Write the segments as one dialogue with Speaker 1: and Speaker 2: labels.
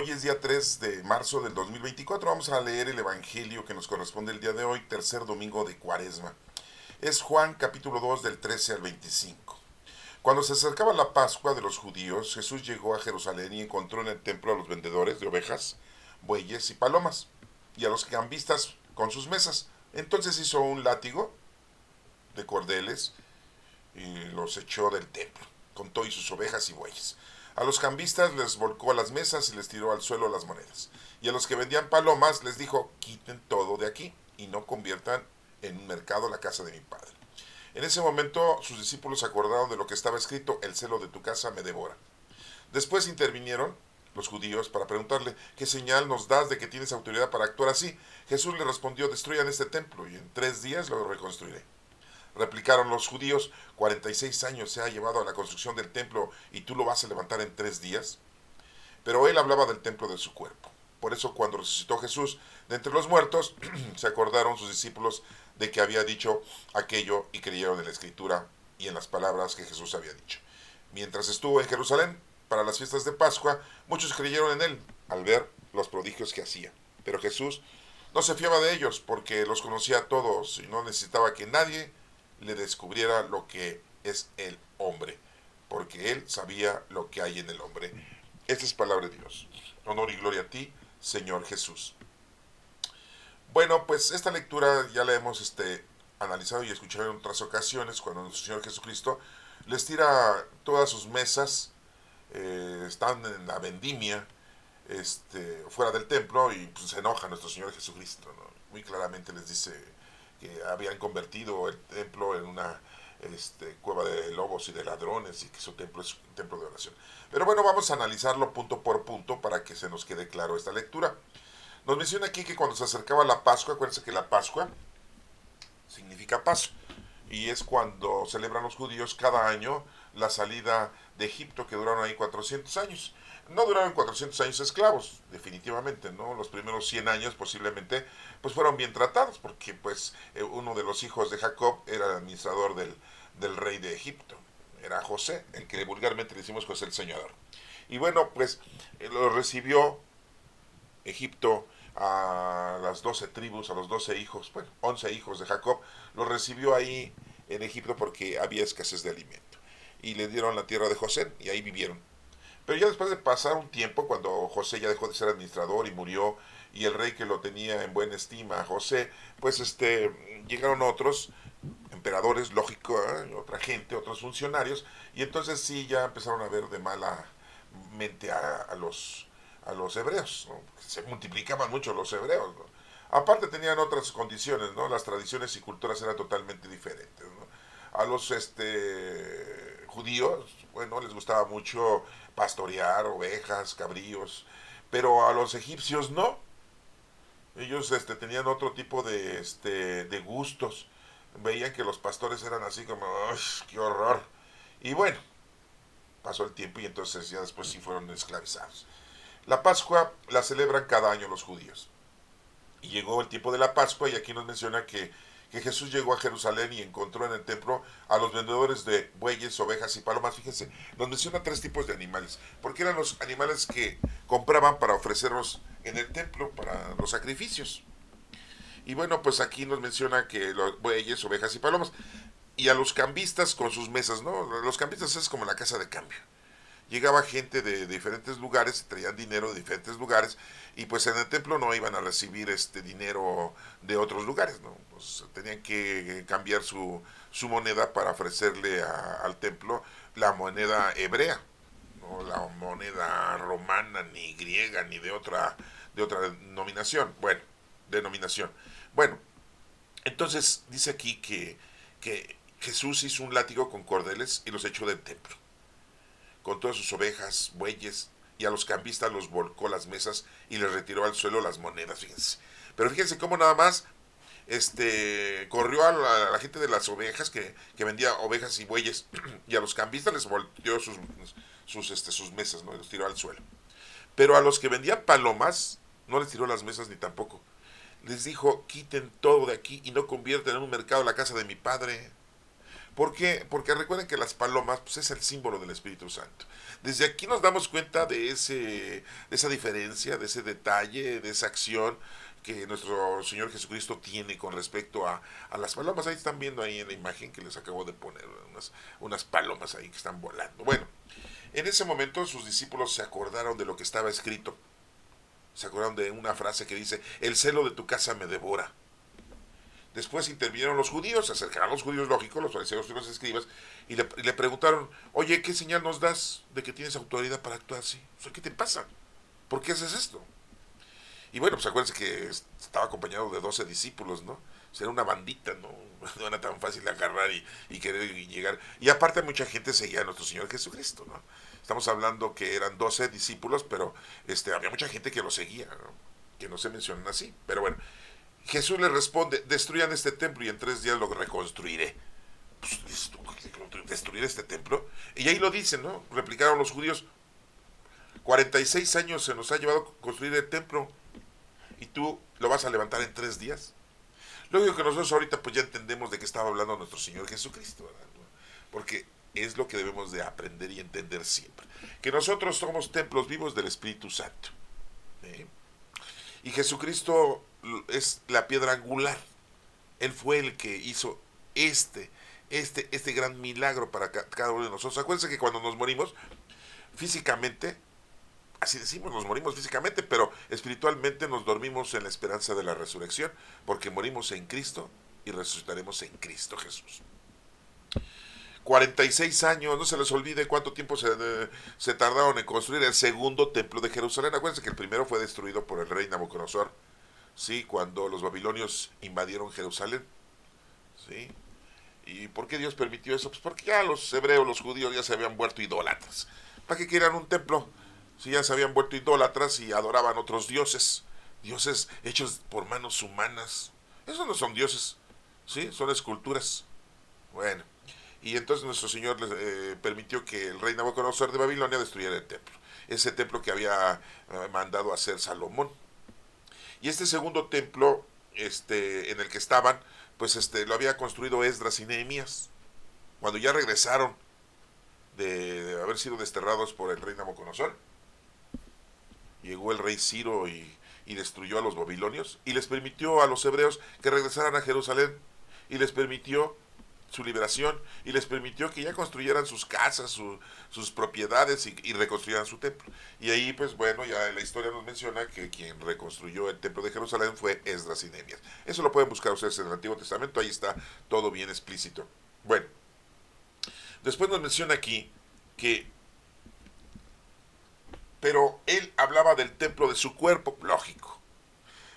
Speaker 1: Hoy es día 3 de marzo del 2024. Vamos a leer el Evangelio que nos corresponde el día de hoy, tercer domingo de Cuaresma. Es Juan capítulo 2 del 13 al 25. Cuando se acercaba la Pascua de los judíos, Jesús llegó a Jerusalén y encontró en el templo a los vendedores de ovejas, bueyes y palomas, y a los cambistas con sus mesas. Entonces hizo un látigo de cordeles y los echó del templo, con todo y sus ovejas y bueyes. A los cambistas les volcó las mesas y les tiró al suelo las monedas. Y a los que vendían palomas les dijo, quiten todo de aquí y no conviertan en un mercado la casa de mi padre. En ese momento sus discípulos acordaron de lo que estaba escrito, el celo de tu casa me devora. Después intervinieron los judíos para preguntarle, ¿qué señal nos das de que tienes autoridad para actuar así? Jesús le respondió, destruyan este templo y en 3 días lo reconstruiré. Replicaron los judíos, 46 años se ha llevado a la construcción del templo y tú lo vas a levantar en 3 días. Pero él hablaba del templo de su cuerpo. Por eso cuando resucitó Jesús de entre los muertos, se acordaron sus discípulos de que había dicho aquello y creyeron en la escritura y en las palabras que Jesús había dicho. Mientras estuvo en Jerusalén para las fiestas de Pascua, muchos creyeron en él al ver los prodigios que hacía. Pero Jesús no se fiaba de ellos porque los conocía a todos y no necesitaba que nadie le descubriera lo que es el hombre, porque él sabía lo que hay en el hombre. Esta es palabra de Dios. Honor y gloria a ti, Señor Jesús. Bueno, pues esta lectura ya la hemos analizado y escuchado en otras ocasiones, cuando nuestro Señor Jesucristo les tira todas sus mesas, están en la vendimia, fuera del templo, y pues, se enoja nuestro Señor Jesucristo, ¿no? Muy claramente les dice que habían convertido el templo en una cueva de lobos y de ladrones y que su templo es un templo de oración. Pero bueno, vamos a analizarlo punto por punto para que se nos quede claro esta lectura. Nos menciona aquí que cuando se acercaba la Pascua, acuérdense que la Pascua significa paso, y es cuando celebran los judíos cada año la salida de Egipto, que duraron ahí 400 años. No duraron 400 años esclavos, definitivamente, ¿no? Los primeros 100 años posiblemente pues fueron bien tratados, porque pues uno de los hijos de Jacob era el administrador del rey de Egipto. Era José, el que vulgarmente le decimos José el Soñador. Y bueno, pues lo recibió Egipto a las 12 tribus, a los 12 hijos, bueno, 11 hijos de Jacob, los recibió ahí en Egipto porque había escasez de alimento. Y le dieron la tierra de José y ahí vivieron. Pero ya después de pasar un tiempo, cuando José ya dejó de ser administrador y murió, y el rey que lo tenía en buena estima a José, pues llegaron otros emperadores, lógico, otra gente, otros funcionarios, y entonces sí ya empezaron a ver de mala mente a los hebreos, ¿no? Se multiplicaban mucho los hebreos, ¿no? Aparte tenían otras condiciones, ¿no? Las tradiciones y culturas eran totalmente diferentes, ¿no? A los judíos, bueno, les gustaba mucho pastorear ovejas, cabríos, pero a los egipcios no. Ellos tenían otro tipo de gustos. Veían que los pastores eran así como, ¡ay, qué horror! Y bueno, pasó el tiempo y entonces ya después sí fueron esclavizados. La Pascua la celebran cada año los judíos. Y llegó el tiempo de la Pascua y aquí nos menciona que Jesús llegó a Jerusalén y encontró en el templo a los vendedores de bueyes, ovejas y palomas. Fíjense, nos menciona 3 tipos de animales, porque eran los animales que compraban para ofrecerlos en el templo, para los sacrificios. Y bueno, pues aquí nos menciona que los bueyes, ovejas y palomas, y a los cambistas con sus mesas, ¿no? Los cambistas es como la casa de cambio. Llegaba gente de diferentes lugares, traían dinero de diferentes lugares, y pues en el templo no iban a recibir este dinero de otros lugares, ¿no? Pues tenían que cambiar su moneda para ofrecerle al templo la moneda hebrea, no la moneda romana, ni griega, ni de otra denominación. Bueno, entonces dice aquí que Jesús hizo un látigo con cordeles y los echó del templo con todas sus ovejas, bueyes, y a los cambistas los volcó las mesas y les retiró al suelo las monedas, fíjense. Pero fíjense cómo nada más corrió a la gente de las ovejas que vendía ovejas y bueyes y a los cambistas les volteó sus mesas, ¿no? Y los tiró al suelo. Pero a los que vendían palomas no les tiró las mesas ni tampoco. Les dijo, quiten todo de aquí y no conviertan en un mercado la casa de mi padre. ¿Por qué? Porque recuerden que las palomas pues, es el símbolo del Espíritu Santo. Desde aquí nos damos cuenta de esa diferencia, de ese detalle, de esa acción que nuestro Señor Jesucristo tiene con respecto a las palomas. Ahí están viendo ahí en la imagen que les acabo de poner, unas palomas ahí que están volando. Bueno, en ese momento sus discípulos se acordaron de lo que estaba escrito. Se acordaron de una frase que dice, el celo de tu casa me devora. Después intervinieron los judíos, se acercaron los judíos, lógico, los fariseos y los escribas, y le preguntaron, oye, ¿qué señal nos das de que tienes autoridad para actuar así? O sea, ¿qué te pasa? ¿Por qué haces esto? Y bueno, pues acuérdense que estaba acompañado de 12 discípulos, ¿no? Será una bandita, ¿no? No era tan fácil de agarrar y querer llegar. Y aparte mucha gente seguía a nuestro Señor Jesucristo, ¿no? Estamos hablando que eran 12 discípulos, pero había mucha gente que lo seguía, ¿no? Que no se mencionan así. Pero bueno, Jesús le responde, destruyan este templo y en 3 días lo reconstruiré. Pues, ¿destruir este templo? Y ahí lo dicen, ¿no? Replicaron los judíos, 46 años se nos ha llevado construir el templo y tú lo vas a levantar en 3 días. Lo único que nosotros ahorita pues ya entendemos de qué estaba hablando nuestro Señor Jesucristo, ¿verdad? Porque es lo que debemos de aprender y entender siempre. Que nosotros somos templos vivos del Espíritu Santo. ¿Eh? Y Jesucristo es la piedra angular. Él fue el que hizo este gran milagro para cada uno de nosotros. Acuérdense que cuando nos morimos, físicamente, así decimos, nos morimos físicamente, pero espiritualmente nos dormimos en la esperanza de la resurrección, porque morimos en Cristo y resucitaremos en Cristo Jesús. 46 años, no se les olvide cuánto tiempo se tardaron en construir el segundo templo de Jerusalén. Acuérdense que el primero fue destruido por el rey Nabucodonosor, ¿sí? Cuando los babilonios invadieron Jerusalén, ¿sí? ¿Y por qué Dios permitió eso? Pues porque ya los hebreos, los judíos ya se habían vuelto idólatras. ¿Para qué querían un templo? Si ya se habían vuelto idólatras y adoraban otros dioses, dioses hechos por manos humanas. Esos no son dioses, ¿sí? Son esculturas. Bueno, y entonces nuestro Señor les permitió que el rey Nabucodonosor de Babilonia destruyera el templo. Ese templo que había mandado hacer Salomón. Y este segundo templo, en el que estaban, pues lo había construido Esdras y Nehemías. Cuando ya regresaron de haber sido desterrados por el rey Nabucodonosor, llegó el rey Ciro y destruyó a los babilonios y les permitió a los hebreos que regresaran a Jerusalén y les permitió su liberación y les permitió que ya construyeran sus casas, sus propiedades y reconstruyeran su templo. Y ahí, pues bueno, ya la historia nos menciona que quien reconstruyó el templo de Jerusalén fue Esdras y Nehemías. Eso lo pueden buscar ustedes en el Antiguo Testamento, ahí está todo bien explícito. Bueno, después nos menciona aquí que pero él hablaba del templo de su cuerpo, lógico.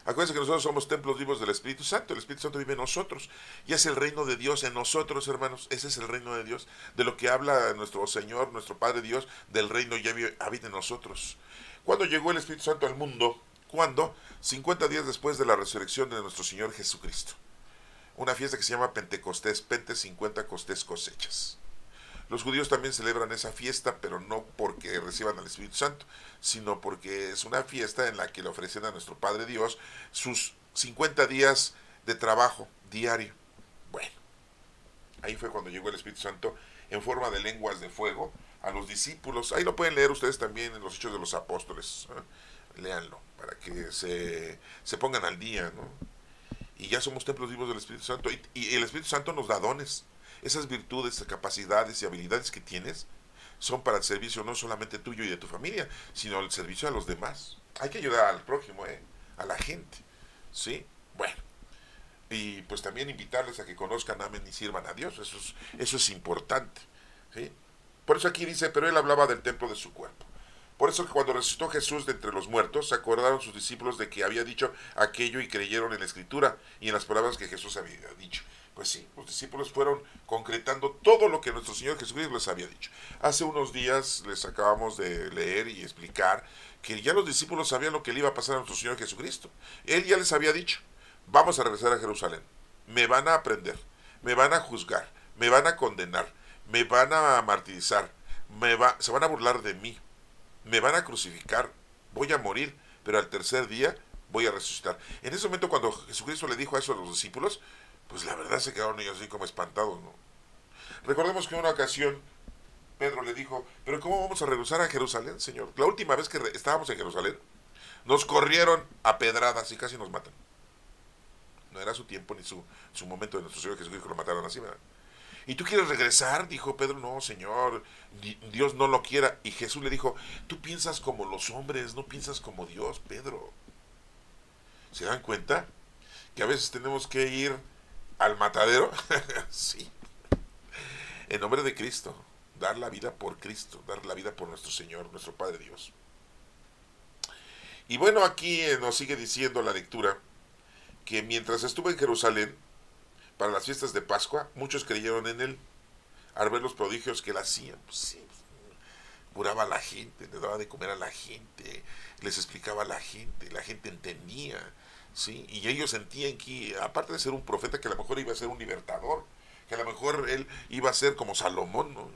Speaker 1: Acuérdense que nosotros somos templos vivos del Espíritu Santo, el Espíritu Santo vive en nosotros, y es el reino de Dios en nosotros, hermanos, ese es el reino de Dios, de lo que habla nuestro Señor, nuestro Padre Dios, del reino ya habita en nosotros. ¿Cuándo llegó el Espíritu Santo al mundo? ¿Cuándo? 50 días después de la resurrección de nuestro Señor Jesucristo. Una fiesta que se llama Pentecostés, Pente 50 Costés cosechas. Los judíos también celebran esa fiesta, pero no porque reciban al Espíritu Santo, sino porque es una fiesta en la que le ofrecen a nuestro Padre Dios sus 50 días de trabajo diario. Bueno, ahí fue cuando llegó el Espíritu Santo en forma de lenguas de fuego a los discípulos. Ahí lo pueden leer ustedes también en los Hechos de los Apóstoles. Léanlo para que se pongan al día, ¿no? Y ya somos templos vivos del Espíritu Santo. Y el Espíritu Santo nos da dones. Esas virtudes, capacidades y habilidades que tienes son para el servicio no solamente tuyo y de tu familia, sino el servicio a los demás. Hay que ayudar al prójimo, a la gente, ¿sí? Bueno, y pues también invitarles a que conozcan, amen y sirvan a Dios. Eso es importante, ¿sí? Por eso aquí dice, pero él hablaba del templo de su cuerpo. Por eso que cuando resucitó Jesús de entre los muertos, se acordaron sus discípulos de que había dicho aquello y creyeron en la Escritura y en las palabras que Jesús había dicho. Pues sí, los discípulos fueron concretando todo lo que nuestro Señor Jesucristo les había dicho. Hace unos días les acabamos de leer y explicar que ya los discípulos sabían lo que le iba a pasar a nuestro Señor Jesucristo. Él ya les había dicho, vamos a regresar a Jerusalén, me van a aprender, me van a juzgar, me van a condenar, me van a martirizar, se van a burlar de mí, me van a crucificar, voy a morir, pero al tercer día voy a resucitar. En ese momento cuando Jesucristo le dijo eso a los discípulos, pues la verdad se quedaron ellos así como espantados, ¿no? Recordemos que en una ocasión Pedro le dijo, pero ¿cómo vamos a regresar a Jerusalén, Señor? La última vez que estábamos en Jerusalén, nos corrieron a pedradas y casi nos matan. No era su tiempo ni su momento de nuestro Señor Jesucristo que lo mataron así, ¿verdad? ¿Y tú quieres regresar? Dijo Pedro. No, Señor, Dios no lo quiera. Y Jesús le dijo, tú piensas como los hombres, no piensas como Dios, Pedro. ¿Se dan cuenta? Que a veces tenemos que ir al matadero. Sí. En nombre de Cristo. Dar la vida por Cristo. Dar la vida por nuestro Señor, nuestro Padre Dios. Y bueno, aquí nos sigue diciendo la lectura que mientras estuvo en Jerusalén para las fiestas de Pascua, muchos creyeron en él al ver los prodigios que él hacía. Pues sí, curaba a la gente, le daba de comer a la gente, les explicaba a la gente entendía, ¿sí? Y ellos sentían que, aparte de ser un profeta, que a lo mejor iba a ser un libertador, que a lo mejor él iba a ser como Salomón, ¿no?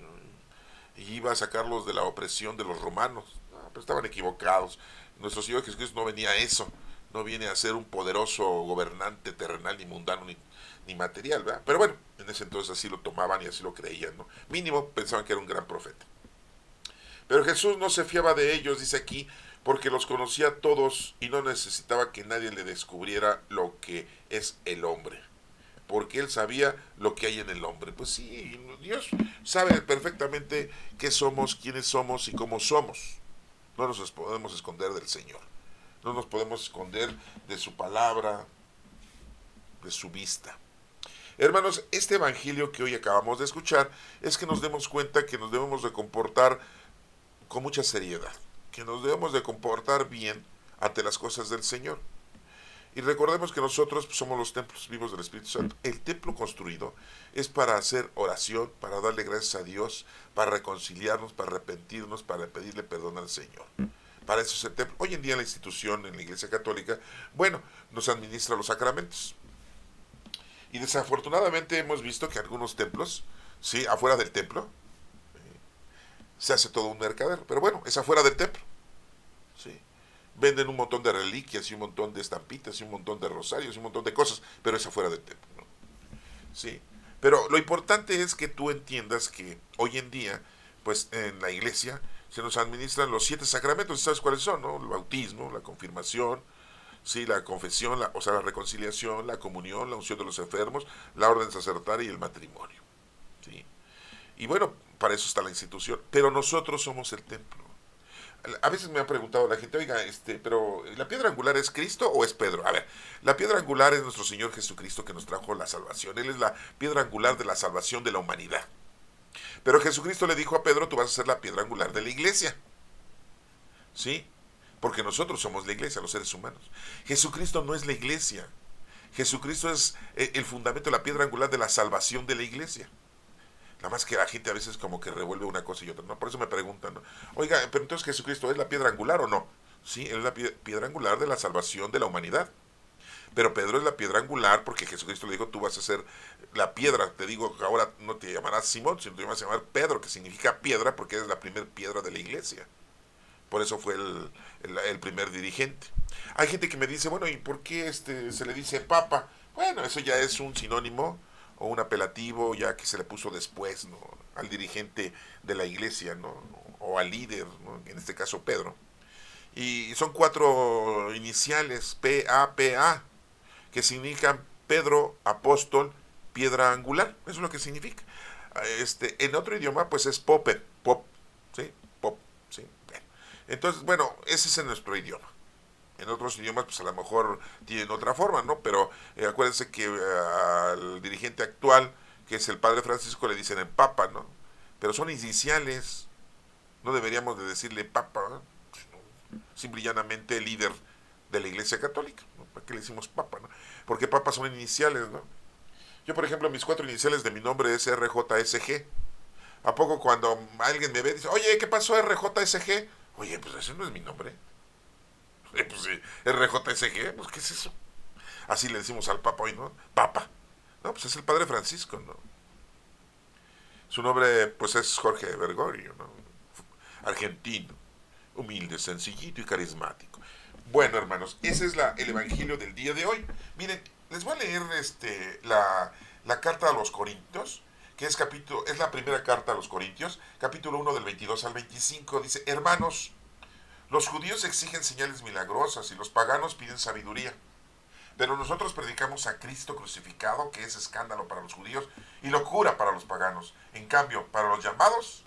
Speaker 1: Y iba a sacarlos de la opresión de los romanos. No, pero estaban equivocados. Nuestro Señor Jesucristo no venía a eso, no viene a ser un poderoso gobernante terrenal, ni mundano, ni material, ¿verdad? Pero bueno, en ese entonces así lo tomaban y así lo creían, ¿no? Mínimo pensaban que era un gran profeta. Pero Jesús no se fiaba de ellos, dice aquí, porque los conocía a todos y no necesitaba que nadie le descubriera lo que es el hombre, porque él sabía lo que hay en el hombre. Pues sí, Dios sabe perfectamente qué somos, quiénes somos y cómo somos. No nos podemos esconder del Señor, no nos podemos esconder de su palabra, de su vista. Hermanos, este evangelio que hoy acabamos de escuchar es que nos demos cuenta que nos debemos de comportar con mucha seriedad, que nos debemos de comportar bien ante las cosas del Señor. Y recordemos que nosotros somos los templos vivos del Espíritu Santo. El templo construido es para hacer oración, para darle gracias a Dios, para reconciliarnos, para arrepentirnos, para pedirle perdón al Señor. Para eso es el templo. Hoy en día la institución en la Iglesia Católica, bueno, nos administra los sacramentos. Y desafortunadamente hemos visto que algunos templos, sí, afuera del templo, se hace todo un mercader. Pero bueno, es afuera del templo. Sí. Venden un montón de reliquias y un montón de estampitas y un montón de rosarios y un montón de cosas, pero es afuera del templo, ¿no? Sí. Pero lo importante es que tú entiendas que hoy en día, pues en la iglesia se nos administran los 7 sacramentos. ¿Sabes cuáles son, no? El bautismo, la confirmación, sí, la confesión, o sea, la reconciliación, la comunión, la unción de los enfermos, la orden sacerdotal y el matrimonio. ¿Sí? Y bueno, para eso está la institución. Pero nosotros somos el templo. A veces me ha preguntado la gente, oiga, pero ¿la piedra angular es Cristo o es Pedro? A ver, la piedra angular es nuestro Señor Jesucristo que nos trajo la salvación. Él es la piedra angular de la salvación de la humanidad. Pero Jesucristo le dijo a Pedro, tú vas a ser la piedra angular de la iglesia. ¿Sí? Porque nosotros somos la iglesia, los seres humanos. Jesucristo no es la iglesia. Jesucristo es el fundamento, la piedra angular de la salvación de la iglesia. Nada más que la gente a veces como que revuelve una cosa y otra, ¿no? Por eso me preguntan, ¿no? Oiga, pero entonces Jesucristo es la piedra angular o no? Sí, es la piedra angular de la salvación de la humanidad. Pero Pedro es la piedra angular porque Jesucristo le dijo, tú vas a ser la piedra. Te digo, ahora no te llamarás Simón, sino te vas a llamar Pedro, que significa piedra porque eres la primera piedra de la iglesia. Por eso fue el primer dirigente. Hay gente que me dice, bueno, ¿y por qué se le dice papa? Bueno, eso ya es un sinónimo o un apelativo ya que se le puso después, ¿no? Al dirigente de la iglesia, ¿no? O al líder, ¿no? En este caso Pedro. Y son 4 iniciales, P-A-P-A, que significan Pedro, apóstol, piedra angular. Eso es lo que significa. En otro idioma, pues es pope, pop, ¿sí? Pop, ¿sí? Bien. Entonces, bueno, ese es en nuestro idioma. En otros idiomas, pues a lo mejor tienen otra forma, ¿no? Pero acuérdense que al dirigente actual, que es el padre Francisco, le dicen el papa, ¿no? Pero son iniciales, no deberíamos de decirle papa, ¿no? Simple y llanamente el líder de la iglesia católica, ¿no? ¿Para qué le decimos papa, no? Porque papas son iniciales, ¿no? Yo, por ejemplo, mis 4 iniciales de mi nombre es RJSG. ¿A poco cuando alguien me ve, dice, oye, ¿qué pasó RJSG? Oye, pues ese no es mi nombre. Pues sí, RJSG, pues ¿qué es eso? Así le decimos al Papa hoy, ¿no? Papa. No, pues es el Padre Francisco, ¿no? Su nombre, pues es Jorge Bergoglio, ¿no? Argentino, humilde, sencillito y carismático. Bueno, hermanos, ese es el evangelio del día de hoy. Miren, les voy a leer la carta a los Corintios, que es la primera carta a los Corintios, capítulo 1 del 22 al 25, dice: hermanos, los judíos exigen señales milagrosas y los paganos piden sabiduría. Pero nosotros predicamos a Cristo crucificado, que es escándalo para los judíos y locura para los paganos. En cambio, para los llamados,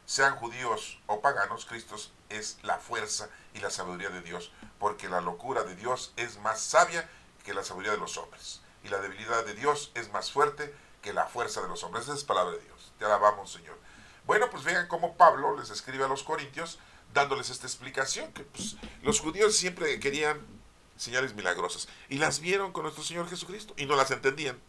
Speaker 1: sean judíos o paganos, Cristo es la fuerza y la sabiduría de Dios, porque la locura de Dios es más sabia que la sabiduría de los hombres, y la debilidad de Dios es más fuerte que la fuerza de los hombres. Esa es palabra de Dios. Te alabamos, Señor. Bueno, pues vean cómo Pablo les escribe a los corintios dándoles esta explicación, que pues, los judíos siempre querían señales milagrosas, y las vieron con nuestro Señor Jesucristo, y no las entendían.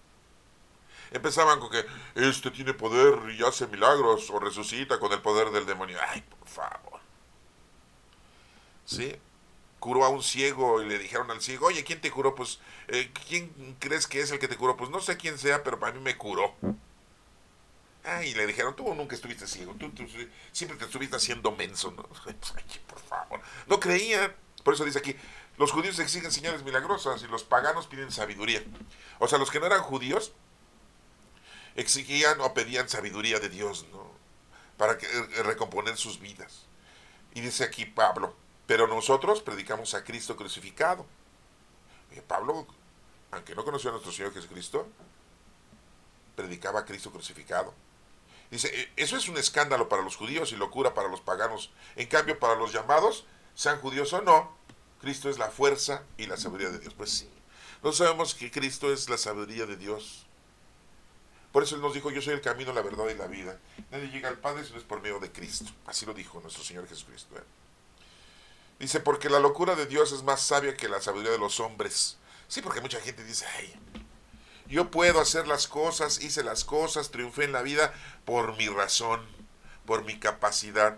Speaker 1: Empezaban con que este tiene poder y hace milagros, o resucita con el poder del demonio. Ay, por favor. ¿Sí? Curó a un ciego y le dijeron al ciego: oye, ¿quién te curó? Pues, ¿quién crees que es el que te curó? Pues no sé quién sea, pero para mí me curó. Ah, y le dijeron: tú nunca estuviste ciego, tú siempre te estuviste haciendo menso, ¿no? Ay, por favor. No creían. Por eso dice aquí: los judíos exigen señales milagrosas y los paganos piden sabiduría. O sea, los que no eran judíos exigían o pedían sabiduría de Dios, ¿no? Para recomponer sus vidas. Y dice aquí Pablo: pero nosotros predicamos a Cristo crucificado. Pablo, aunque no conoció a nuestro Señor Jesucristo, predicaba a Cristo crucificado. Dice: eso es un escándalo para los judíos y locura para los paganos. En cambio, para los llamados, sean judíos o no, Cristo es la fuerza y la sabiduría de Dios. Pues sí, no sabemos que Cristo es la sabiduría de Dios. Por eso Él nos dijo: yo soy el camino, la verdad y la vida. Nadie llega al Padre si no es por medio de Cristo. Así lo dijo nuestro Señor Jesucristo. Dice: porque la locura de Dios es más sabia que la sabiduría de los hombres. Sí, porque mucha gente dice: ay, yo puedo hacer las cosas, hice las cosas, triunfé en la vida por mi razón, por mi capacidad.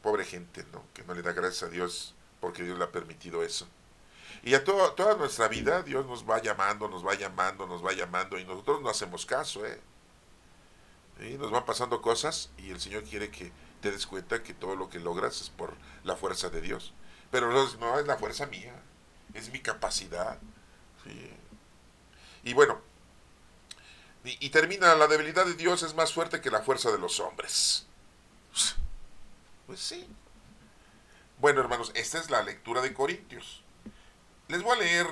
Speaker 1: Pobre gente, ¿no? Que no le da gracias a Dios porque Dios le ha permitido eso. Y a toda nuestra vida Dios nos va llamando, nos va llamando, nos va llamando, y nosotros no hacemos caso, ¿eh? Y nos van pasando cosas y el Señor quiere que te des cuenta que todo lo que logras es por la fuerza de Dios. Pero no es la fuerza mía, es mi capacidad. Sí. Y bueno, y termina: la debilidad de Dios es más fuerte que la fuerza de los hombres. Pues sí. Bueno, hermanos, esta es la lectura de Corintios. Les voy a leer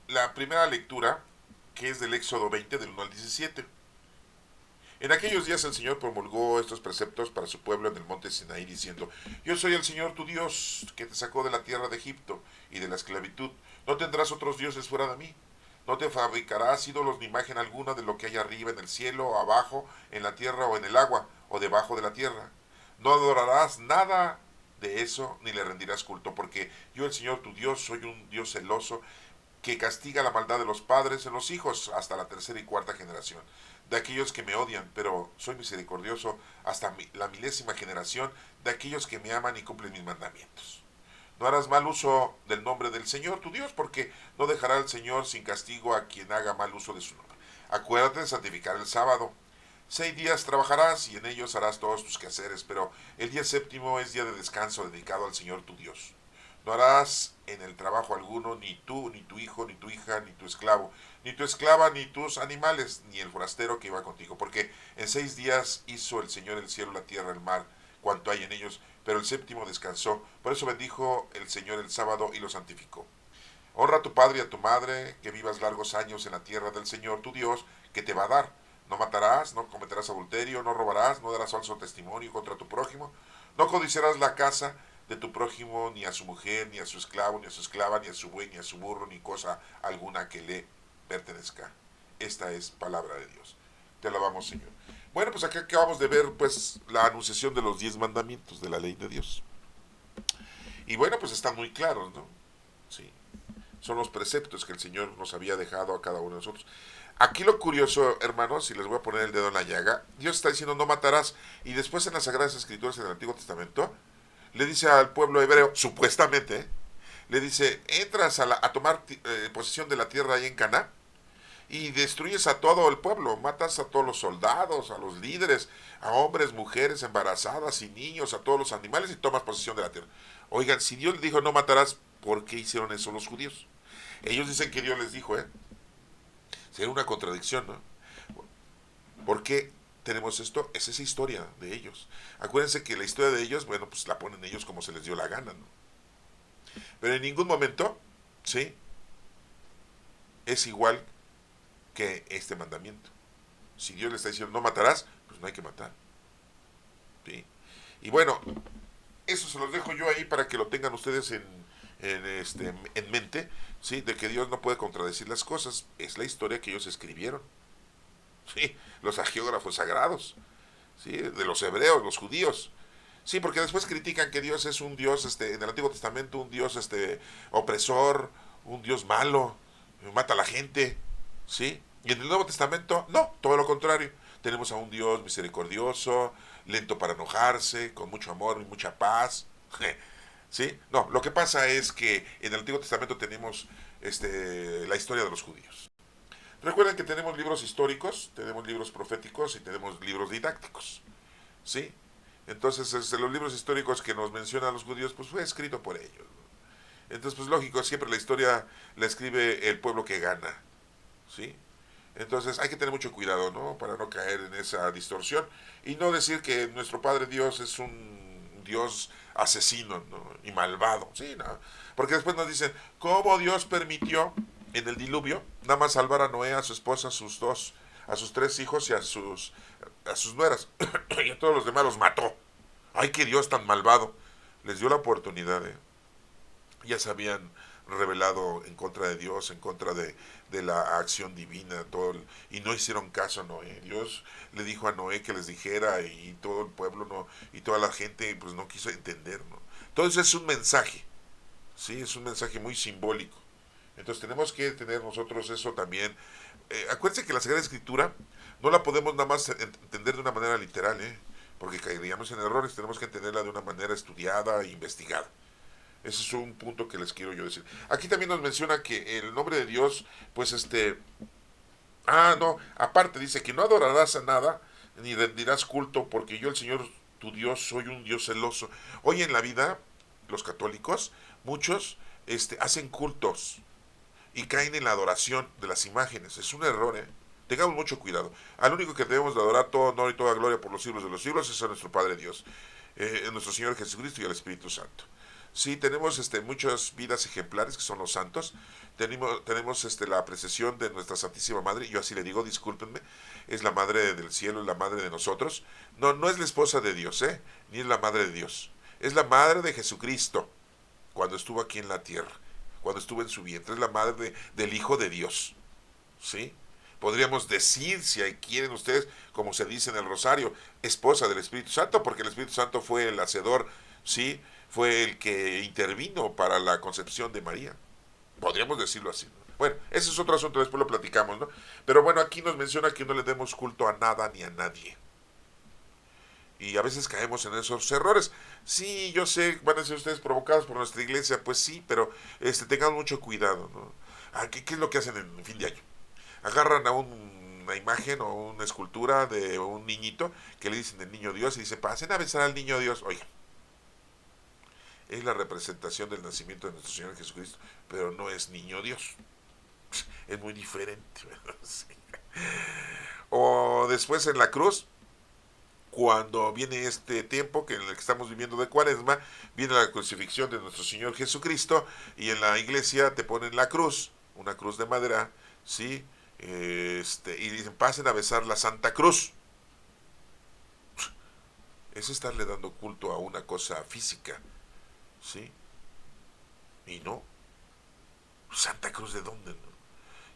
Speaker 1: la primera lectura, que es del Éxodo 20, del 1 al 17. En aquellos días el Señor promulgó estos preceptos para su pueblo en el monte Sinaí, diciendo: yo soy el Señor tu Dios, que te sacó de la tierra de Egipto y de la esclavitud. No tendrás otros dioses fuera de mí. No te fabricarás ídolos ni imagen alguna de lo que hay arriba en el cielo, o abajo, en la tierra, o en el agua, o debajo de la tierra. No adorarás nada de eso, ni le rendirás culto, porque yo, el Señor tu Dios, soy un Dios celoso, que castiga la maldad de los padres en los hijos hasta la tercera y cuarta generación de aquellos que me odian, pero soy misericordioso hasta la milésima generación de aquellos que me aman y cumplen mis mandamientos. No harás mal uso del nombre del Señor tu Dios, porque no dejará el Señor sin castigo a quien haga mal uso de su nombre. Acuérdate de santificar el sábado. 6 días trabajarás y en ellos harás todos tus quehaceres, pero el día séptimo es día de descanso dedicado al Señor tu Dios. No harás en el trabajo alguno, ni tú, ni tu hijo, ni tu hija, ni tu esclavo, ni tu esclava, ni tus animales, ni el forastero que iba contigo, porque en 6 días hizo el Señor el cielo, la tierra, el mar, cuanto hay en ellos, pero el séptimo descansó. Por eso bendijo el Señor el sábado y lo santificó. Honra a tu padre y a tu madre, que vivas largos años en la tierra del Señor tu Dios, que te va a dar. No matarás, no cometerás adulterio, no robarás, no darás falso testimonio contra tu prójimo, no codiciarás la casa de tu prójimo, ni a su mujer, ni a su esclavo, ni a su esclava, ni a su buey, ni a su burro, ni cosa alguna que le pertenezca. Esta es palabra de Dios. Te alabamos, Señor. Bueno, pues acá acabamos de ver pues la anunciación de los 10 mandamientos de la ley de Dios. Y bueno, pues están muy claros, ¿no? Sí. Son los preceptos que el Señor nos había dejado a cada uno de nosotros. Aquí lo curioso, hermanos, y les voy a poner el dedo en la llaga, Dios está diciendo: no matarás, y después en las Sagradas Escrituras en el Antiguo Testamento le dice al pueblo hebreo, supuestamente, le dice: entras a tomar posesión de la tierra ahí en Canaán y destruyes a todo el pueblo, matas a todos los soldados, a los líderes, a hombres, mujeres, embarazadas y niños, a todos los animales, y tomas posesión de la tierra. Oigan, si Dios dijo no matarás, ¿por qué hicieron eso los judíos? Ellos dicen que Dios les dijo, sería una contradicción, ¿no? ¿Por qué tenemos esto? Es esa historia de ellos. Acuérdense que la historia de ellos, bueno, pues la ponen ellos como se les dio la gana, ¿no? Pero en ningún momento, ¿sí? Es igual que este mandamiento. Si Dios le está diciendo no matarás, pues no hay que matar, ¿sí? Y bueno, eso se los dejo yo ahí para que lo tengan ustedes en mente, ¿sí? De que Dios no puede contradecir las cosas. Es la historia que ellos escribieron, ¿sí? Los hagiógrafos sagrados, ¿sí? De los hebreos, los judíos. Sí, porque después critican que Dios es un Dios, en el Antiguo Testamento, un Dios, opresor, un Dios malo, mata a la gente, ¿sí? Y en el Nuevo Testamento, no, todo lo contrario. Tenemos a un Dios misericordioso, lento para enojarse, con mucho amor y mucha paz, ¿sí? No, lo que pasa es que en el Antiguo Testamento tenemos, la historia de los judíos. Recuerden que tenemos libros históricos, tenemos libros proféticos y tenemos libros didácticos, ¿sí? Entonces, los libros históricos que nos mencionan los judíos, pues fue escrito por ellos, ¿no? Entonces, pues lógico, siempre la historia la escribe el pueblo que gana, ¿sí? Entonces hay que tener mucho cuidado, ¿no? Para no caer en esa distorsión y no decir que nuestro Padre Dios es un Dios asesino, ¿no? Y malvado, ¿sí? ¿No? Porque después nos dicen, ¿cómo Dios permitió en el diluvio nada más salvar a Noé, a su esposa, a sus tres hijos y a sus nueras? Y a todos los demás los mató. Ay, qué Dios tan malvado. Les dio la oportunidad, ¿eh? Ya se habían rebelado en contra de Dios, en contra de la acción divina, y no hicieron caso a Noé. Dios le dijo a Noé que les dijera y todo el pueblo no, y toda la gente pues no quiso entender, ¿no? Entonces es un mensaje, sí, es un mensaje muy simbólico. Entonces tenemos que tener nosotros eso también. Acuérdense que la Sagrada Escritura no la podemos nada más entender de una manera literal, porque caeríamos en errores, tenemos que entenderla de una manera estudiada e investigada. Ese es un punto que les quiero yo decir. Aquí también nos menciona que el nombre de Dios, pues no, aparte dice que no adorarás a nada, ni rendirás culto, porque yo el Señor tu Dios soy un Dios celoso. Hoy en la vida, los católicos, muchos, hacen cultos y caen en la adoración de las imágenes. Es un error, ¿eh? Tengamos mucho cuidado. Al único que debemos de adorar todo honor y toda gloria por los siglos de los siglos es a nuestro Padre Dios, nuestro Señor Jesucristo y al Espíritu Santo. Sí, tenemos muchas vidas ejemplares que son los santos. Tenemos la apreciación de nuestra Santísima Madre, yo así le digo, discúlpenme, es la Madre del Cielo, es la Madre de nosotros. No, no es la esposa de Dios, ni es la Madre de Dios. Es la Madre de Jesucristo cuando estuvo aquí en la tierra, cuando estuvo en su vientre. Es la Madre del Hijo de Dios, ¿sí? Podríamos decir, si quieren ustedes, como se dice en el Rosario, esposa del Espíritu Santo, porque el Espíritu Santo fue el hacedor, ¿sí? Fue el que intervino para la concepción de María. Podríamos decirlo así, ¿no? Bueno, ese es otro asunto, después lo platicamos, ¿no? Pero bueno, aquí nos menciona que no le demos culto a nada ni a nadie. Y a veces caemos en esos errores. Sí, yo sé, van a ser ustedes provocados por nuestra iglesia, pues sí, pero tengan mucho cuidado, ¿no? ¿Qué es lo que hacen en fin de año? Agarran a una imagen o una escultura de un niñito que le dicen el niño Dios y dicen, pasen a besar al niño Dios. Oigan, es la representación del nacimiento de nuestro Señor Jesucristo, pero no es niño Dios. Es muy diferente. Sí. O después en la cruz, cuando viene este tiempo en el que estamos viviendo de Cuaresma, viene la crucifixión de nuestro Señor Jesucristo y en la iglesia te ponen la cruz, una cruz de madera, ¿sí? Y dicen, pasen a besar la Santa Cruz. Es estarle dando culto a una cosa física, ¿sí? Y no, Santa Cruz de dónde, ¿no?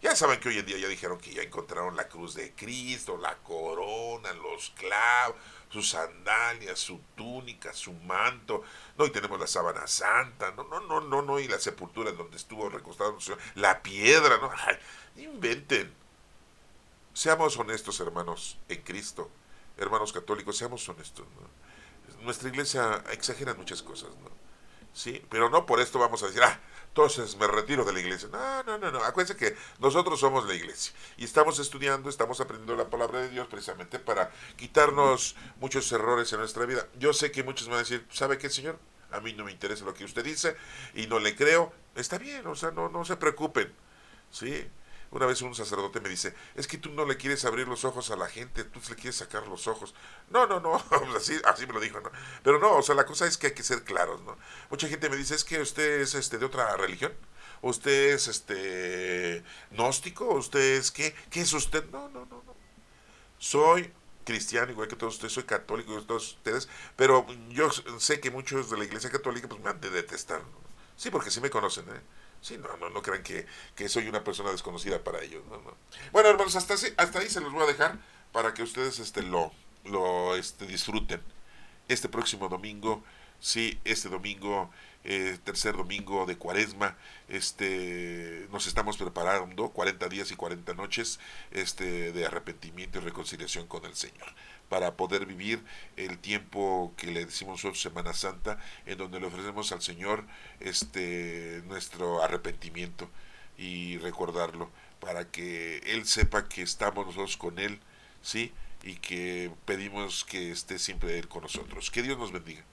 Speaker 1: Ya saben que hoy en día ya dijeron que ya encontraron la cruz de Cristo, la corona, los clavos, sus sandalias, su túnica, su manto, no, y tenemos la sábana santa, no, y la sepultura en donde estuvo recostado, la piedra, no, ay, inventen. Seamos honestos, hermanos, en Cristo, hermanos católicos, seamos honestos, ¿no? Nuestra iglesia exagera muchas cosas, ¿no? Sí, pero no por esto vamos a decir, entonces me retiro de la iglesia. No. Acuérdense que nosotros somos la iglesia y estamos estudiando, estamos aprendiendo la palabra de Dios precisamente para quitarnos muchos errores en nuestra vida. Yo sé que muchos me van a decir, ¿sabe qué, señor? A mí no me interesa lo que usted dice y no le creo. Está bien, o sea, no se preocupen, ¿sí? Una vez un sacerdote me dice, es que tú no le quieres abrir los ojos a la gente, tú le quieres sacar los ojos. No, no, no, así me lo dijo, ¿no? Pero no, o sea, la cosa es que hay que ser claros, ¿no? Mucha gente me dice, es que usted es de otra religión, usted es gnóstico, usted es qué es usted? No, no, no, no. Soy cristiano igual que todos ustedes, soy católico igual que todos ustedes, pero yo sé que muchos de la iglesia católica pues me han de detestar, ¿no? Sí, porque sí me conocen, ¿eh? Sí, no, no, no crean que soy una persona desconocida para ellos, no, no. Bueno, hermanos, hasta ahí se los voy a dejar para que ustedes lo disfruten. Este próximo domingo, sí, este domingo, tercer domingo de Cuaresma, nos estamos preparando 40 días y 40 noches de arrepentimiento y reconciliación con el Señor, para poder vivir el tiempo que le decimos nosotros Semana Santa, en donde le ofrecemos al Señor nuestro arrepentimiento y recordarlo, para que Él sepa que estamos nosotros con Él, ¿sí? Y que pedimos que esté siempre Él con nosotros. Que Dios nos bendiga.